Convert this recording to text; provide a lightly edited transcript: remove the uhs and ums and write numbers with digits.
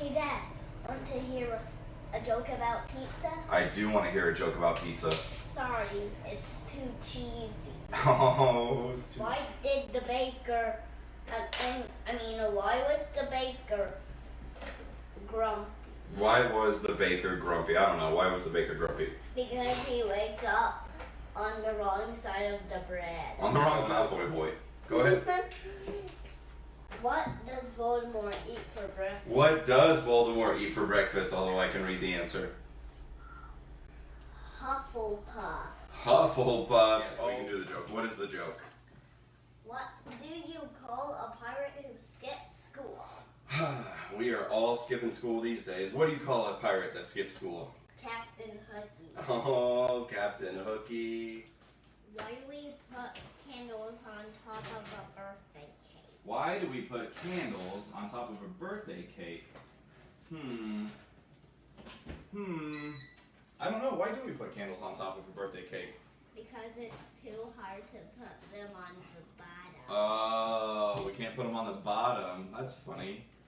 Hey Dad, want to hear a joke about pizza? I do want to hear a joke about pizza. Sorry, it's too cheesy. Oh, it's too. Why did the baker, why was the baker grumpy? Why was the baker grumpy? I don't know. Why was the baker grumpy? Because he waked up on the wrong side of the bread. On the wrong side, boy. Go ahead. What does Voldemort eat for breakfast? What does Voldemort eat for breakfast? Although I can read the answer. Hufflepuff. Hufflepuffs. Yes, we can do the joke. What is the joke? What do you call a pirate who skips school? We are all skipping school these days. What do you call a pirate that skips school? Captain Hooky. Oh, Captain Hooky. Why do we put candles on top of a birthday cake? Why do we put candles on top of a birthday cake? I don't know. Why do we put candles on top of a birthday cake? Because it's too hard to put them on the bottom. Oh, we can't put them on the bottom. That's funny.